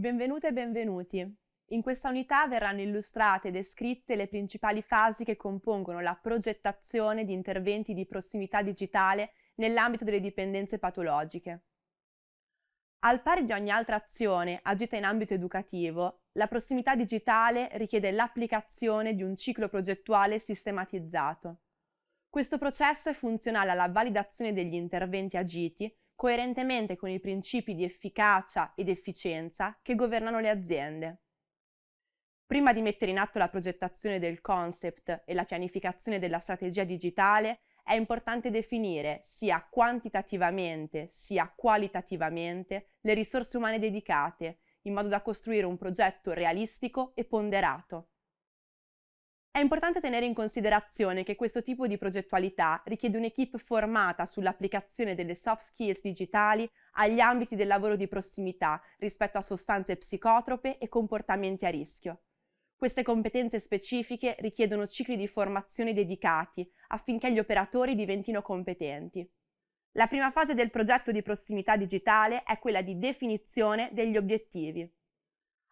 Benvenute e benvenuti. In questa unità verranno illustrate e descritte le principali fasi che compongono la progettazione di interventi di prossimità digitale nell'ambito delle dipendenze patologiche. Al pari di ogni altra azione agita in ambito educativo, la prossimità digitale richiede l'applicazione di un ciclo progettuale sistematizzato. Questo processo è funzionale alla validazione degli interventi agiti coerentemente con i principi di efficacia ed efficienza che governano le aziende. Prima di mettere in atto la progettazione del concept e la pianificazione della strategia digitale, è importante definire sia quantitativamente sia qualitativamente le risorse umane dedicate, in modo da costruire un progetto realistico e ponderato. È importante tenere in considerazione che questo tipo di progettualità richiede un'equipe formata sull'applicazione delle soft skills digitali agli ambiti del lavoro di prossimità rispetto a sostanze psicotrope e comportamenti a rischio. Queste competenze specifiche richiedono cicli di formazione dedicati affinché gli operatori diventino competenti. La prima fase del progetto di prossimità digitale è quella di definizione degli obiettivi.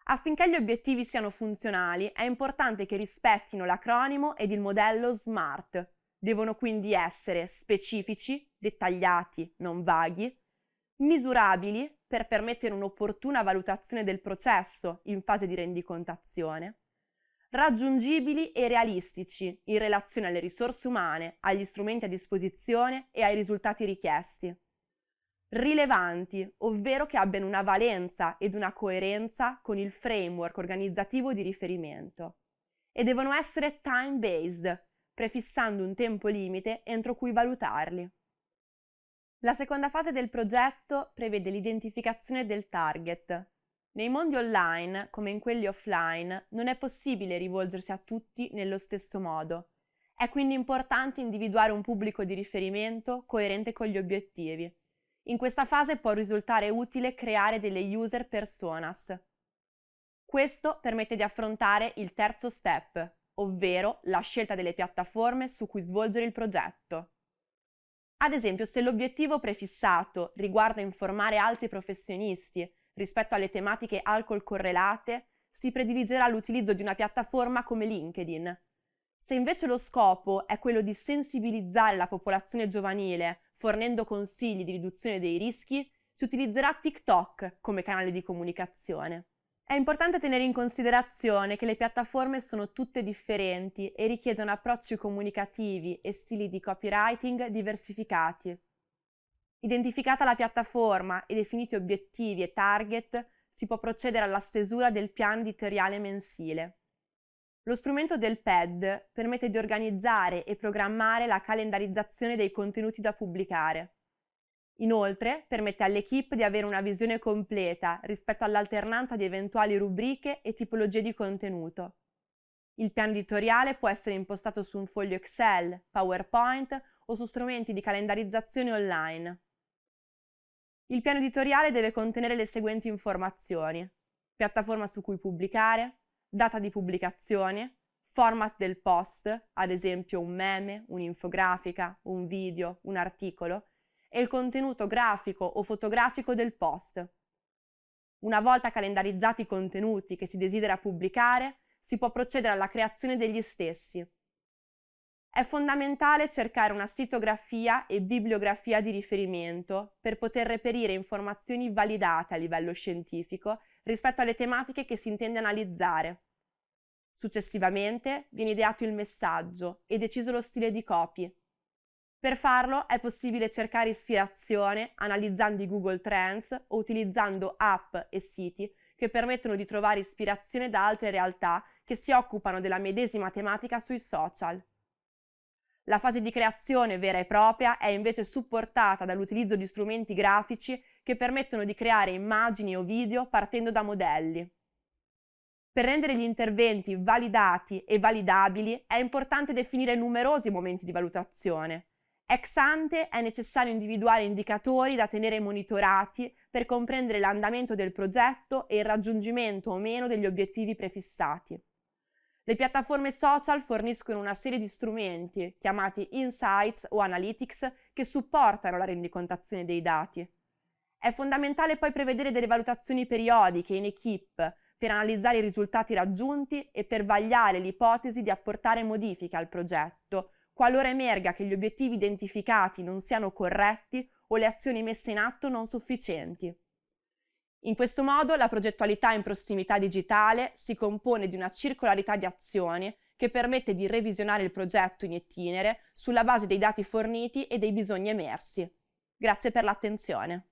Affinché gli obiettivi siano funzionali, è importante che rispettino l'acronimo ed il modello SMART. Devono quindi essere specifici, dettagliati, non vaghi, misurabili per permettere un'opportuna valutazione del processo in fase di rendicontazione, raggiungibili e realistici in relazione alle risorse umane, agli strumenti a disposizione e ai risultati richiesti. Rilevanti, ovvero che abbiano una valenza ed una coerenza con il framework organizzativo di riferimento. E devono essere time-based, prefissando un tempo limite entro cui valutarli. La seconda fase del progetto prevede l'identificazione del target. Nei mondi online, come in quelli offline, non è possibile rivolgersi a tutti nello stesso modo. È quindi importante individuare un pubblico di riferimento coerente con gli obiettivi. In questa fase può risultare utile creare delle user personas. Questo permette di affrontare il terzo step, ovvero la scelta delle piattaforme su cui svolgere il progetto. Ad esempio, se l'obiettivo prefissato riguarda informare altri professionisti rispetto alle tematiche alcol correlate, si prediligerà l'utilizzo di una piattaforma come LinkedIn. Se invece lo scopo è quello di sensibilizzare la popolazione giovanile fornendo consigli di riduzione dei rischi, si utilizzerà TikTok come canale di comunicazione. È importante tenere in considerazione che le piattaforme sono tutte differenti e richiedono approcci comunicativi e stili di copywriting diversificati. Identificata la piattaforma e definiti obiettivi e target, si può procedere alla stesura del piano editoriale mensile. Lo strumento del PED permette di organizzare e programmare la calendarizzazione dei contenuti da pubblicare. Inoltre, permette all'equipe di avere una visione completa rispetto all'alternanza di eventuali rubriche e tipologie di contenuto. Il piano editoriale può essere impostato su un foglio Excel, PowerPoint o su strumenti di calendarizzazione online. Il piano editoriale deve contenere le seguenti informazioni: piattaforma su cui pubblicare, data di pubblicazione, format del post, ad esempio un meme, un'infografica, un video, un articolo, e il contenuto grafico o fotografico del post. Una volta calendarizzati i contenuti che si desidera pubblicare, si può procedere alla creazione degli stessi. È fondamentale cercare una sitografia e bibliografia di riferimento per poter reperire informazioni validate a livello scientifico rispetto alle tematiche che si intende analizzare. Successivamente viene ideato il messaggio e deciso lo stile di copy. Per farlo è possibile cercare ispirazione analizzando i Google Trends o utilizzando app e siti che permettono di trovare ispirazione da altre realtà che si occupano della medesima tematica sui social. La fase di creazione vera e propria è invece supportata dall'utilizzo di strumenti grafici che permettono di creare immagini o video partendo da modelli. Per rendere gli interventi validati e validabili è importante definire numerosi momenti di valutazione. Ex ante è necessario individuare indicatori da tenere monitorati per comprendere l'andamento del progetto e il raggiungimento o meno degli obiettivi prefissati. Le piattaforme social forniscono una serie di strumenti, chiamati insights o analytics, che supportano la rendicontazione dei dati. È fondamentale poi prevedere delle valutazioni periodiche in equipe per analizzare i risultati raggiunti e per vagliare l'ipotesi di apportare modifiche al progetto, qualora emerga che gli obiettivi identificati non siano corretti o le azioni messe in atto non sufficienti. In questo modo la progettualità in prossimità digitale si compone di una circolarità di azioni che permette di revisionare il progetto in itinere sulla base dei dati forniti e dei bisogni emersi. Grazie per l'attenzione.